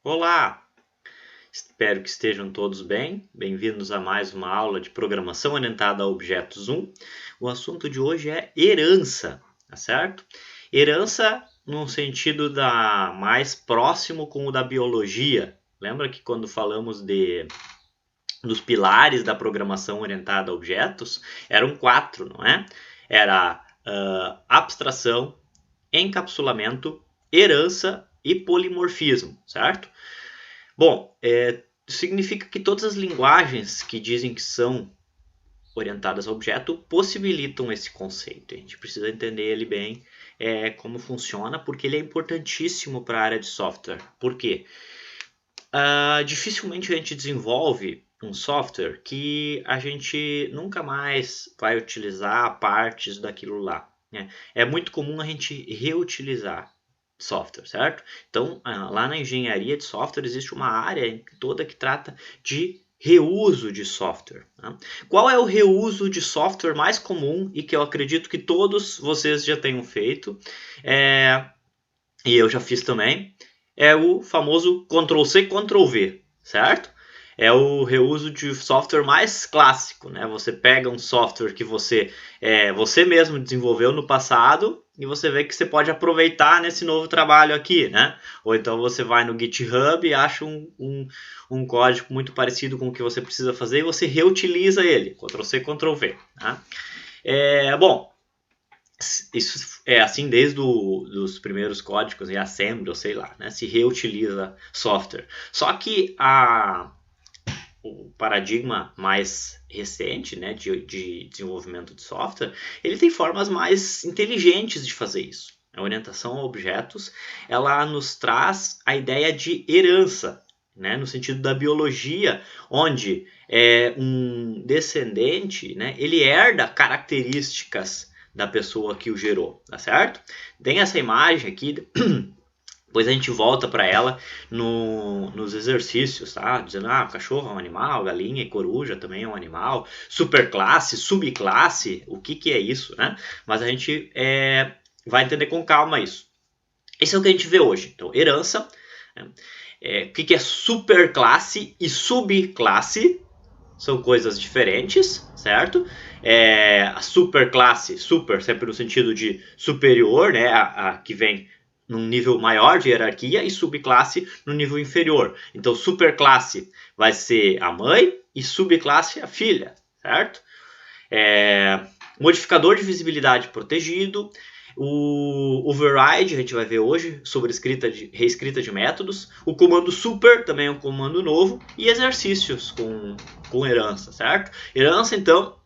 Olá! Espero que estejam todos bem. Bem-vindos a mais uma aula de Programação Orientada a Objetos 1. O assunto de hoje é herança, tá certo? Herança no sentido mais próximo com o da biologia. Lembra que quando falamos dos pilares da programação orientada a objetos, eram 4, não é? Era abstração, encapsulamento, herança e polimorfismo, certo? Bom, significa que todas as linguagens que dizem que são orientadas a objeto possibilitam esse conceito. A gente precisa entender ele bem, como funciona, porque ele é importantíssimo para a área de software. Por quê? Dificilmente a gente desenvolve um software que a gente nunca mais vai utilizar partes daquilo lá, né? É muito comum a gente reutilizar software, certo? Então, lá na engenharia de software existe uma área toda que trata de reuso de software, né? Qual é o reuso de software mais comum e que eu acredito que todos vocês já tenham feito, e eu já fiz também, é o famoso Ctrl+C, Ctrl+V, certo? É o reuso de software mais clássico, né? Você pega um software que você mesmo desenvolveu no passado e você vê que você pode aproveitar nesse novo trabalho aqui, né? Ou então você vai no GitHub e acha um código muito parecido com o que você precisa fazer e você reutiliza ele, Ctrl+C, Ctrl+V. Tá? Bom, isso é assim desde os primeiros códigos em assembly, ou sei lá, né? Se reutiliza software. Só que o paradigma mais recente, né, de desenvolvimento de software, ele tem formas mais inteligentes de fazer isso. A orientação a objetos, ela nos traz a ideia de herança, né, no sentido da biologia, onde um descendente, né, ele herda características da pessoa que o gerou, tá certo? Tem essa imagem aqui, depois a gente volta para ela nos exercícios, tá? Dizendo, o cachorro é um animal, galinha e coruja também é um animal, superclasse, subclasse, o que é isso, né? Mas a gente vai entender com calma isso. Esse é o que a gente vê hoje. Então, herança, né? O que é superclasse e subclasse? São coisas diferentes, certo? A superclasse, super sempre no sentido de superior, né? A que vem num nível maior de hierarquia e subclasse no nível inferior. Então, superclasse vai ser a mãe e subclasse a filha, certo? Modificador de visibilidade protegido. O override, a gente vai ver hoje, sobre reescrita de métodos. O comando super, também é um comando novo. E exercícios com herança, certo? Herança, então,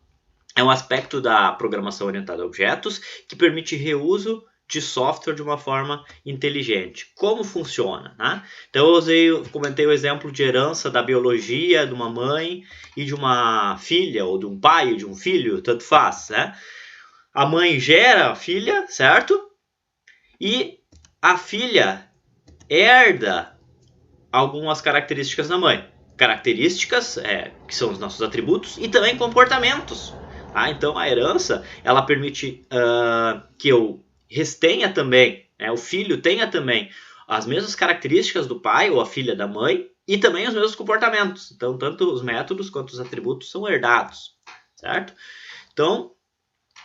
é um aspecto da programação orientada a objetos que permite reuso de software de uma forma inteligente. Como funciona? Né? Então eu comentei o exemplo de herança da biologia de uma mãe e de uma filha, ou de um pai e de um filho, tanto faz. Né? A mãe gera a filha, certo? E a filha herda algumas características da mãe. Características que são os nossos atributos e também comportamentos. Tá? Então a herança ela permite que eu tenha também, o filho tenha também as mesmas características do pai ou a filha da mãe e também os mesmos comportamentos. Então tanto os métodos quanto os atributos são herdados, certo? Então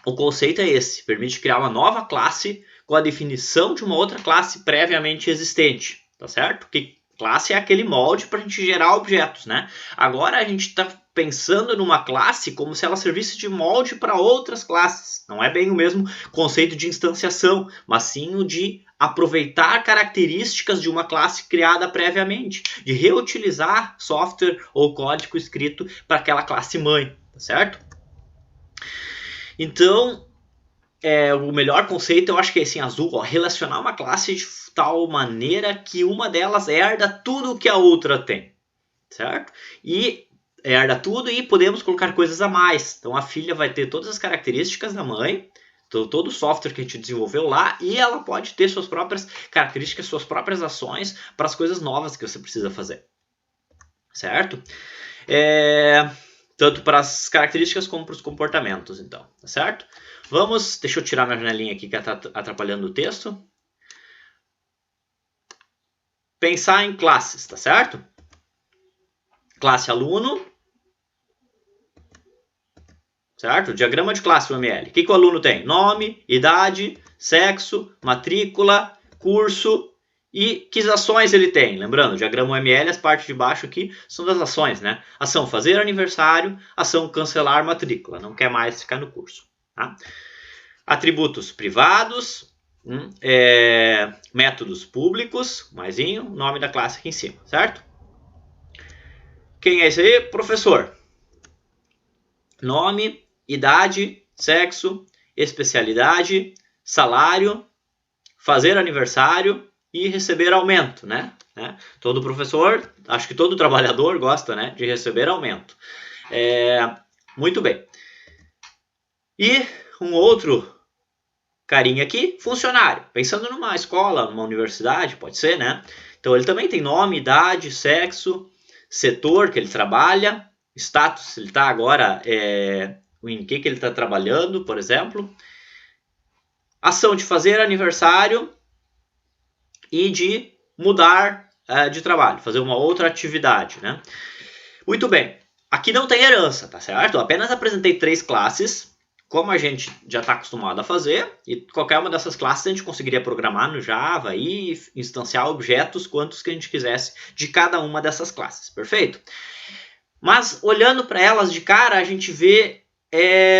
o conceito é esse, permite criar uma nova classe com a definição de uma outra classe previamente existente, tá certo? Porque classe é aquele molde para a gente gerar objetos, né? Agora a gente está pensando numa classe como se ela servisse de molde para outras classes. Não é bem o mesmo conceito de instanciação, mas sim o de aproveitar características de uma classe criada previamente, de reutilizar software ou código escrito para aquela classe mãe, tá certo? Então, o melhor conceito eu acho que é esse em azul, ó, relacionar uma classe de tal maneira que uma delas herda tudo que a outra tem, certo? E herda tudo e podemos colocar coisas a mais. Então a filha vai ter todas as características da mãe, todo o software que a gente desenvolveu lá, e ela pode ter suas próprias características, suas próprias ações para as coisas novas que você precisa fazer, certo? Tanto para as características como para os comportamentos, então, tá certo? Deixa eu tirar minha janelinha aqui que está atrapalhando o texto. pensar em classes, tá certo? Classe aluno, certo? Diagrama de classe UML. O que o aluno tem? Nome, idade, sexo, matrícula, curso e que ações ele tem. Lembrando, o diagrama UML, as partes de baixo aqui são das ações, né? Ação fazer aniversário, ação cancelar matrícula. Não quer mais ficar no curso. Tá? Atributos privados, métodos públicos, maisinho, nome da classe aqui em cima, certo? Quem é esse aí? Professor. Nome, idade, sexo, especialidade, salário, fazer aniversário e receber aumento, né? Todo professor, acho que todo trabalhador gosta, né, de receber aumento. Muito bem. E um outro carinha aqui, funcionário. Pensando numa escola, numa universidade, pode ser, né? Então ele também tem nome, idade, sexo, setor que ele trabalha, status, se ele está agora, em que ele está trabalhando, por exemplo. Ação de fazer aniversário e de mudar de trabalho, fazer uma outra atividade, né? Muito bem. Aqui não tem herança, tá certo? Eu apenas apresentei 3 classes, como a gente já está acostumado a fazer, e qualquer uma dessas classes a gente conseguiria programar no Java e instanciar objetos quantos que a gente quisesse de cada uma dessas classes, perfeito? Mas olhando para elas de cara, a gente vê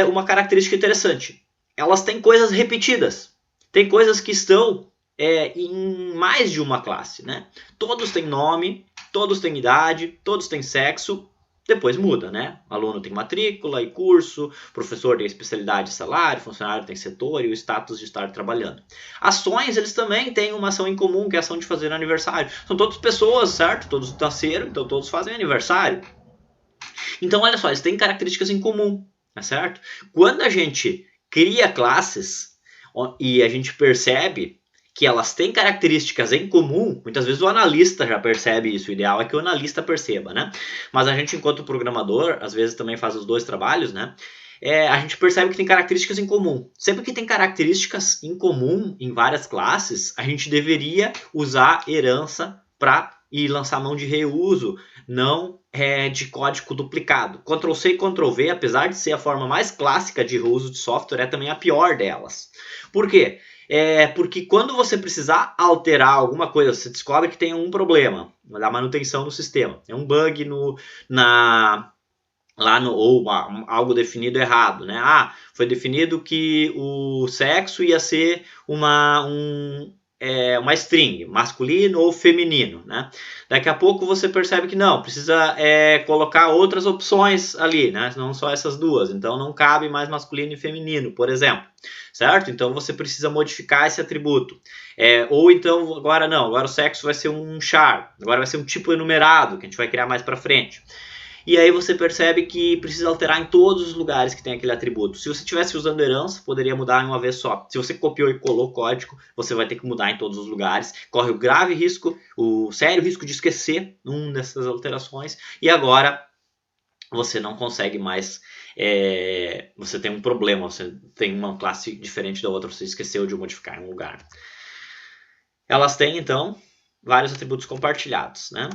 uma característica interessante. Elas têm coisas repetidas, tem coisas que estão em mais de uma classe, né? Todos têm nome, todos têm idade, todos têm sexo, depois muda, né? Aluno tem matrícula e curso, professor tem especialidade e salário, funcionário tem setor e o status de estar trabalhando. Ações, eles também têm uma ação em comum, que é a ação de fazer aniversário. São todas pessoas, certo? Todos nasceram, então todos fazem aniversário. Então, olha só, eles têm características em comum, tá certo? Quando a gente cria classes e a gente percebe que elas têm características em comum, muitas vezes o analista já percebe isso, o ideal é que o analista perceba, né? Mas a gente, enquanto programador, às vezes também faz os dois trabalhos, né? A gente percebe que tem características em comum. Sempre que tem características em comum em várias classes, a gente deveria usar herança e lançar mão de reuso, não de código duplicado. Ctrl+C e Ctrl+V, apesar de ser a forma mais clássica de reuso de software, é também a pior delas. Por quê? Porque quando você precisar alterar alguma coisa, você descobre que tem um problema da manutenção do sistema. É um bug ou algo definido errado, né? Foi definido que o sexo ia ser uma string, masculino ou feminino, né? Daqui a pouco você percebe que não, precisa colocar outras opções ali, né? Não só essas duas, então não cabe mais masculino e feminino, por exemplo, certo? Então você precisa modificar esse atributo. Ou então, agora o sexo vai ser um char, agora vai ser um tipo enumerado, que a gente vai criar mais para frente. E aí você percebe que precisa alterar em todos os lugares que tem aquele atributo. Se você estivesse usando herança, poderia mudar em uma vez só. Se você copiou e colou código, você vai ter que mudar em todos os lugares. Corre o grave risco, o sério risco de esquecer uma dessas alterações. E agora você não consegue mais... você tem um problema, você tem uma classe diferente da outra, você esqueceu de modificar em um lugar. Elas têm, então, vários atributos compartilhados, né?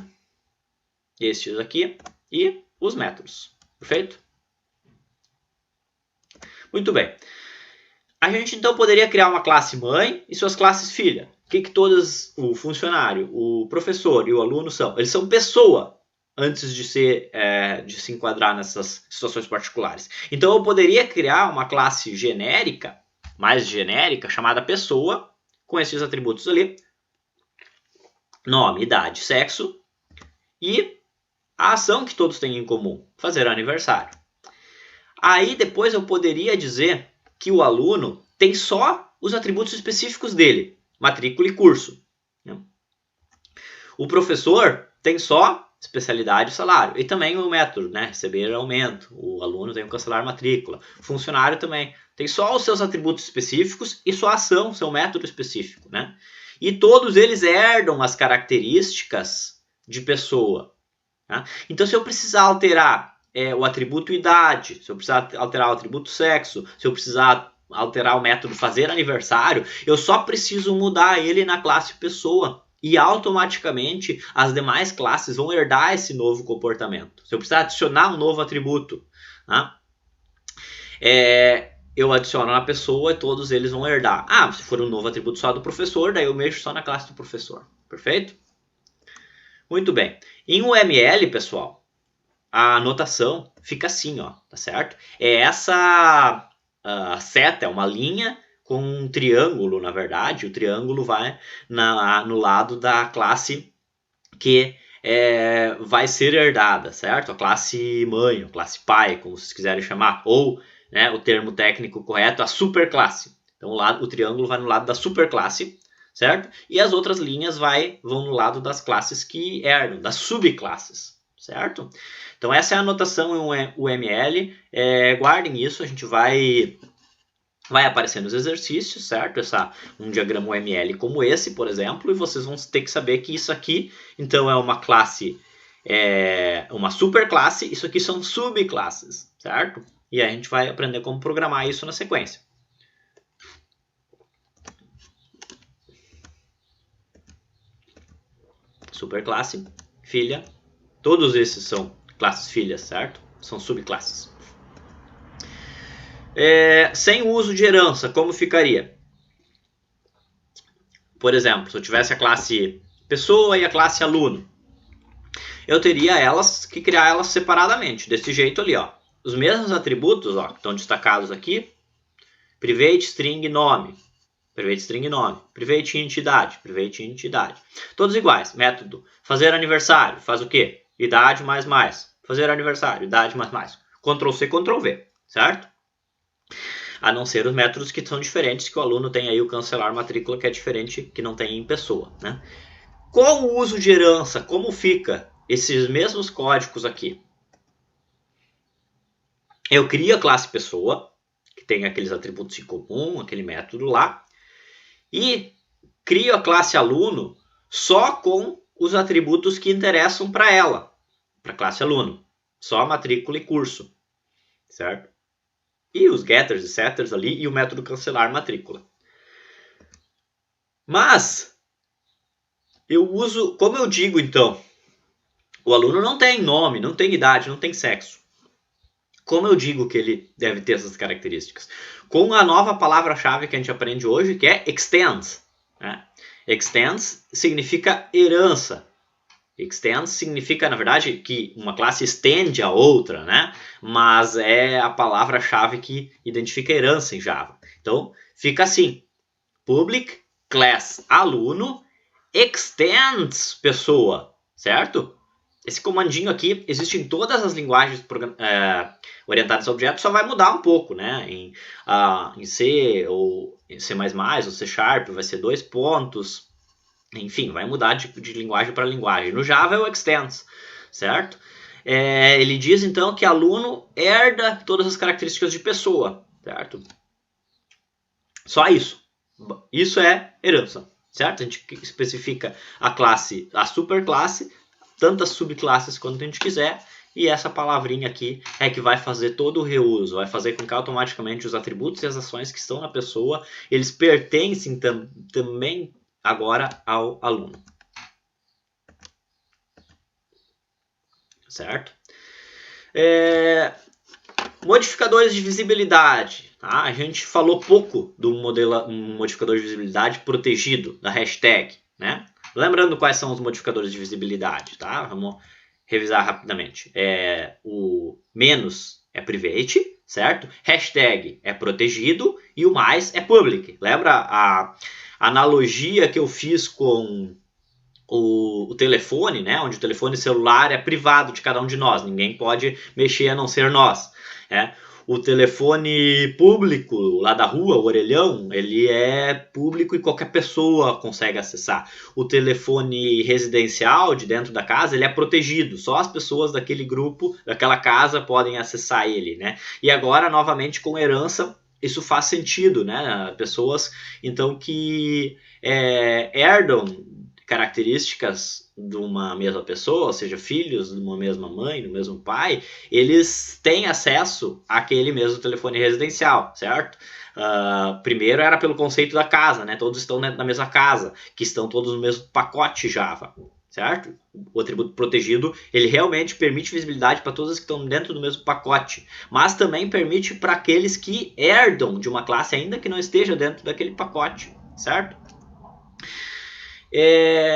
Estes aqui e os métodos, perfeito? Muito bem. A gente então poderia criar uma classe mãe e suas classes filha. O que todos, o funcionário, o professor e o aluno são? Eles são pessoa antes de se enquadrar nessas situações particulares. Então eu poderia criar uma classe genérica, mais genérica, chamada pessoa, com esses atributos ali: nome, idade, sexo e a ação que todos têm em comum, fazer aniversário. Aí depois eu poderia dizer que o aluno tem só os atributos específicos dele, matrícula e curso. O professor tem só especialidade e salário. E também o método, né? Receber aumento. O aluno tem que cancelar matrícula. O funcionário também tem só os seus atributos específicos e sua ação, seu método específico, né? E todos eles herdam as características de pessoa. Tá? Então, se eu precisar alterar o atributo idade, se eu precisar alterar o atributo sexo, se eu precisar alterar o método fazer aniversário, eu só preciso mudar ele na classe pessoa. e automaticamente as demais classes vão herdar esse novo comportamento. Se eu precisar adicionar um novo atributo, tá? Eu adiciono na pessoa e todos eles vão herdar. Se for um novo atributo só do professor, daí eu mexo só na classe do professor. Perfeito? Muito bem. Em UML, pessoal, a anotação fica assim, ó, tá certo? Essa seta é uma linha com um triângulo, na verdade. O triângulo vai no lado da classe que vai ser herdada, certo? A classe mãe, a classe pai, como vocês quiserem chamar, ou, né, o termo técnico correto, a superclasse. Então o triângulo vai no lado da superclasse, certo? E as outras linhas vão no lado das classes que herdam, das subclasses, certo? Então essa é a anotação em UML. Guardem isso, a gente vai aparecer nos exercícios, certo? Um diagrama UML como esse, por exemplo, e vocês vão ter que saber que isso aqui, então, é uma classe, uma superclasse, isso aqui são subclasses, certo? E a gente vai aprender como programar isso na sequência. Superclasse, filha, todos esses são classes filhas, certo? São subclasses. Sem o uso de herança, como ficaria? Por exemplo, se eu tivesse a classe pessoa e a classe aluno, eu teria que criar elas separadamente, desse jeito ali, ó. Os mesmos atributos, ó, que estão destacados aqui, private string nome, private string nome, private entidade, private entidade. Todos iguais. Método fazer aniversário, faz o quê? Idade mais mais. Fazer aniversário, idade mais mais. Ctrl C, Ctrl V, certo? A não ser os métodos que são diferentes, que o aluno tem aí o cancelar matrícula, que é diferente, que não tem em pessoa, né? Com o uso de herança, como fica esses mesmos códigos aqui? Eu crio a classe pessoa, que tem aqueles atributos em comum, aquele método lá, e crio a classe aluno só com os atributos que interessam para ela, para a classe aluno. Só matrícula e curso, certo? E os getters e setters ali e o método cancelar matrícula. Mas eu uso, como eu digo então, o aluno não tem nome, não tem idade, não tem sexo. Como eu digo que ele deve ter essas características? Com a nova palavra-chave que a gente aprende hoje, que é extends. Né? Extends significa herança. Extends significa, na verdade, que uma classe estende a outra, né? Mas é a palavra-chave que identifica herança em Java. Então, fica assim. Public class aluno extends pessoa, certo? Esse comandinho aqui existe em todas as linguagens orientadas a objetos, só vai mudar um pouco, né? Em C ou em C++ ou C Sharp vai ser 2 pontos. Enfim, vai mudar de linguagem para linguagem. No Java é o extends, certo? Ele diz então que aluno herda todas as características de pessoa, certo? Só isso. Isso é herança, certo? A gente especifica a classe, a superclasse, tantas subclasses quanto a gente quiser, e essa palavrinha aqui é que vai fazer todo o reuso, vai fazer com que automaticamente os atributos e as ações que estão na pessoa, eles pertencem também agora ao aluno. Certo? Modificadores de visibilidade. Tá? A gente falou pouco do modificador de visibilidade protegido, da hashtag. Né? Lembrando quais são os modificadores de visibilidade. Tá? Vamos revisar rapidamente. O menos é private, certo? Hashtag é protegido e o mais é public. Lembra a analogia que eu fiz com o telefone, né? Onde o telefone celular é privado de cada um de nós, ninguém pode mexer a não ser nós. O telefone público lá da rua, o orelhão, ele é público e qualquer pessoa consegue acessar. O telefone residencial de dentro da casa, ele é protegido, só as pessoas daquele grupo, daquela casa podem acessar ele, né? E agora, novamente, com herança, isso faz sentido, né? Pessoas, então, que herdam características de uma mesma pessoa, ou seja, filhos de uma mesma mãe, do mesmo pai, eles têm acesso àquele mesmo telefone residencial, certo? Primeiro era pelo conceito da casa, né? Todos estão dentro da mesma casa, que estão todos no mesmo pacote Java, certo? O atributo protegido, ele realmente permite visibilidade para todos que estão dentro do mesmo pacote, mas também permite para aqueles que herdam de uma classe ainda que não esteja dentro daquele pacote, certo?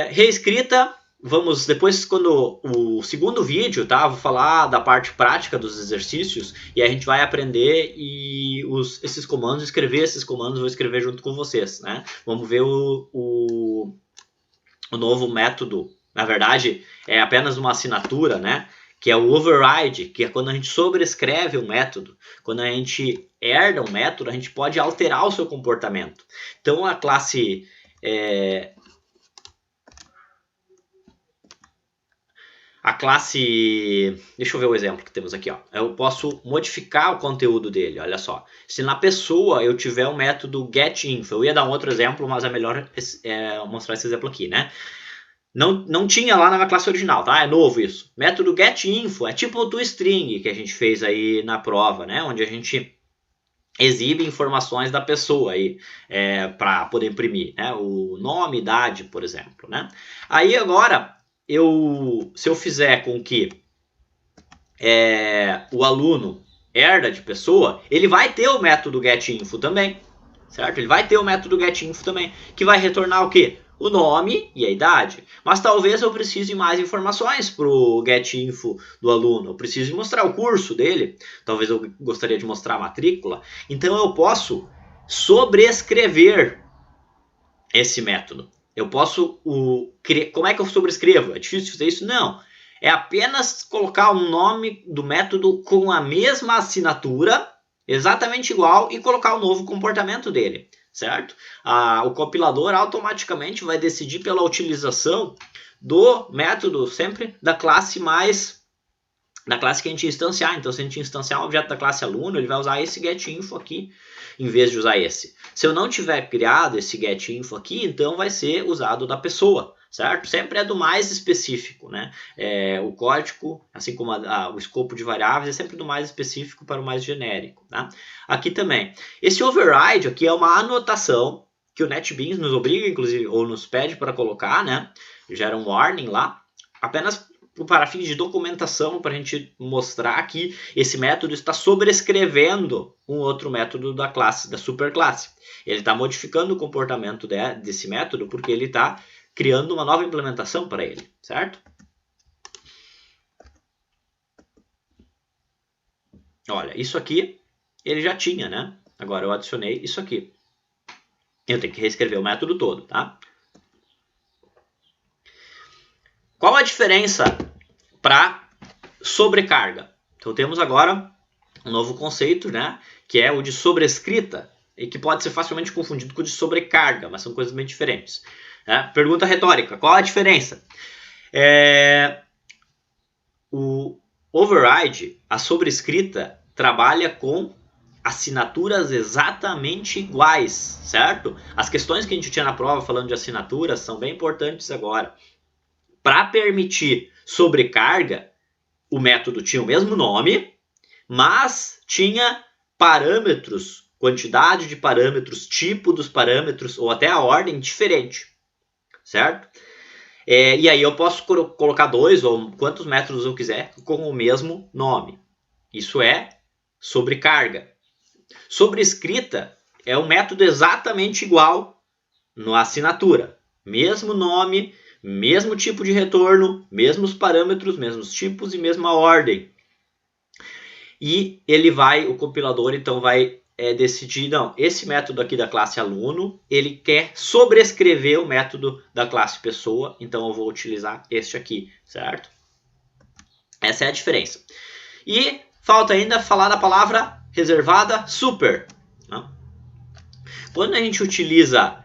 Reescrita, vamos depois, quando o segundo vídeo, tá? Vou falar da parte prática dos exercícios e a gente vai aprender esses comandos, escrever esses comandos, vou escrever junto com vocês, né? Vamos ver o novo método. Na verdade, é apenas uma assinatura, né? Que é o override, que é quando a gente sobrescreve um método. Quando a gente herda um método, a gente pode alterar o seu comportamento. Então, a classe... Deixa eu ver o exemplo que temos aqui. Ó. Eu posso modificar o conteúdo dele, olha só. Se na pessoa eu tiver o método getInfo, eu ia dar um outro exemplo, mas é melhor mostrar esse exemplo aqui, né? Não tinha lá na minha classe original, tá? É novo isso. Método getInfo é tipo o toString que a gente fez aí na prova, né? Onde a gente exibe informações da pessoa aí para poder imprimir, né? O nome, idade, por exemplo, né? Aí agora, se eu fizer com que o aluno herda de pessoa, ele vai ter o método getInfo também, certo? Ele vai ter o método getInfo também, que vai retornar o quê? O nome e a idade. Mas talvez eu precise de mais informações para o getInfo do aluno. Eu preciso mostrar o curso dele. Talvez eu gostaria de mostrar a matrícula. Então eu posso sobrescrever esse método. Eu posso... Como é que eu sobrescrevo? É difícil fazer isso? Não. É apenas colocar o nome do método com a mesma assinatura, exatamente igual, e colocar o novo comportamento dele. Certo? O compilador automaticamente vai decidir pela utilização do método sempre da classe que a gente instanciar. Então, se a gente instanciar um objeto da classe aluno, ele vai usar esse getInfo aqui, em vez de usar esse. Se eu não tiver criado esse getInfo aqui, então vai ser usado da pessoa, certo? Sempre é do mais específico, né? O código, assim como o escopo de variáveis, é sempre do mais específico para o mais genérico, tá? Aqui também. Esse override aqui é uma anotação que o NetBeans nos obriga, inclusive, ou nos pede para colocar, né? Gera um warning lá, apenas para fins de documentação, para a gente mostrar que esse método está sobrescrevendo um outro método da classe, da superclasse. Ele está modificando o comportamento desse método porque ele está criando uma nova implementação para ele, certo? Olha, isso aqui ele já tinha, né? Agora eu adicionei isso aqui. Eu tenho que reescrever o método todo, tá? Qual a diferença para sobrecarga? Então temos agora um novo conceito, né? Que é o de sobrescrita e que pode ser facilmente confundido com o de sobrecarga, mas são coisas bem diferentes. Pergunta retórica, qual a diferença? O override, a sobrescrita, trabalha com assinaturas exatamente iguais, certo? As questões que a gente tinha na prova falando de assinaturas são bem importantes agora. Para permitir sobrecarga, o método tinha o mesmo nome, mas tinha parâmetros, quantidade de parâmetros, tipo dos parâmetros ou até a ordem diferente, certo? E aí eu posso colocar 2 ou quantos métodos eu quiser com o mesmo nome. Isso é sobrecarga. Sobrescrita é um método exatamente igual na assinatura. Mesmo nome, mesmo tipo de retorno, mesmos parâmetros, mesmos tipos e mesma ordem. E o compilador então vai decidir, não, esse método aqui da classe aluno, ele quer sobrescrever o método da classe pessoa, então eu vou utilizar este aqui, certo? Essa é a diferença. E falta ainda falar da palavra reservada super. Não? Quando a gente utiliza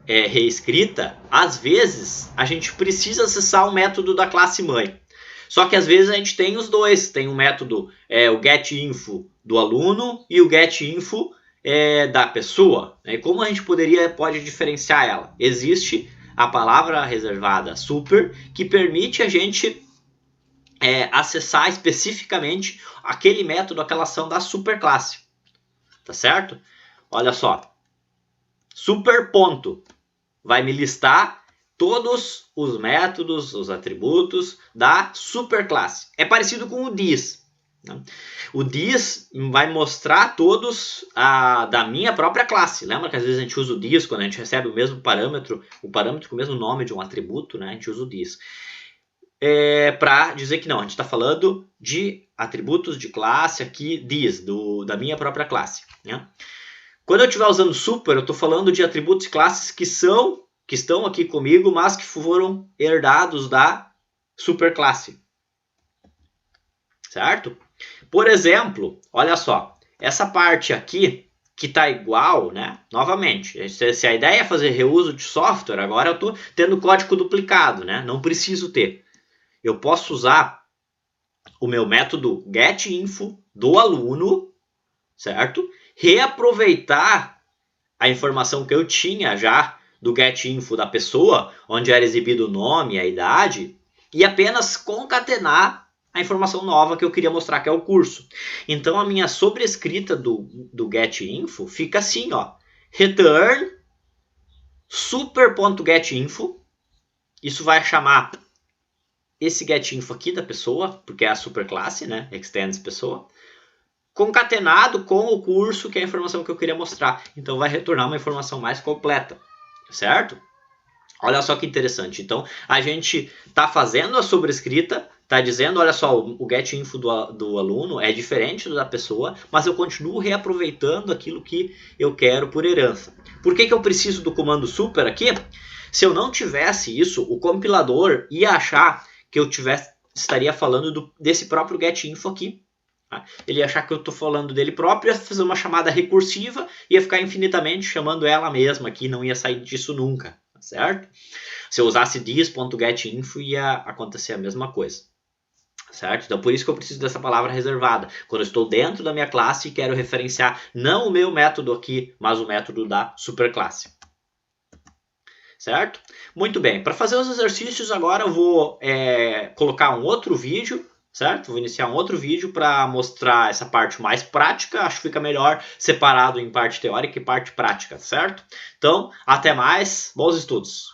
reescrita, às vezes a gente precisa acessar o método da classe mãe. Só que às vezes a gente tem os dois. Tem o método, o getInfo do aluno e o getInfo da pessoa. E como a gente pode diferenciar ela? Existe a palavra reservada super, que permite a gente acessar especificamente aquele método, aquela ação da superclasse. Tá certo? olha só, super ponto, vai me listar todos os métodos, os atributos da superclasse. É parecido com o this. Né? O this vai mostrar todos da minha própria classe. Lembra que às vezes a gente usa o this quando a gente recebe o mesmo parâmetro, o parâmetro com o mesmo nome de um atributo, né? A gente usa o this. Para dizer que não, a gente está falando de atributos de classe aqui, this, da minha própria classe. Né? Quando eu estiver usando super, eu estou falando de atributos e classes que estão aqui comigo, mas que foram herdados da superclasse. Certo? Por exemplo, olha só, essa parte aqui que está igual, né? Novamente, se a ideia é fazer reuso de software, agora eu estou tendo código duplicado, né? Não preciso ter. Eu posso usar o meu método getInfo do aluno, certo? Reaproveitar a informação que eu tinha já do getInfo da pessoa, onde era exibido o nome e a idade, e apenas concatenar a informação nova que eu queria mostrar, que é o curso. Então a minha sobrescrita do getInfo fica assim, ó, return super.getInfo, isso vai chamar esse getInfo aqui da pessoa, porque é a superclasse, né, extends pessoa, concatenado com o curso, que é a informação que eu queria mostrar. Então vai retornar uma informação mais completa, certo? Olha só que interessante. Então a gente está fazendo a sobrescrita, está dizendo, olha só, o getInfo do aluno é diferente do da pessoa, mas eu continuo reaproveitando aquilo que eu quero por herança. Por que eu preciso do comando super aqui? Se eu não tivesse isso, o compilador ia achar que eu estaria falando desse próprio getInfo aqui. Tá? Ele ia achar que eu estou falando dele próprio, ia fazer uma chamada recursiva, ia ficar infinitamente chamando ela mesma aqui, não ia sair disso nunca, tá certo? Se eu usasse this.getInfo, ia acontecer a mesma coisa, certo? Então por isso que eu preciso dessa palavra reservada. Quando eu estou dentro da minha classe e quero referenciar não o meu método aqui, mas o método da superclasse. Certo? Muito bem, para fazer os exercícios agora eu vou colocar um outro vídeo, certo? Vou iniciar um outro vídeo para mostrar essa parte mais prática, acho que fica melhor separado em parte teórica e parte prática, certo? Então, até mais, bons estudos!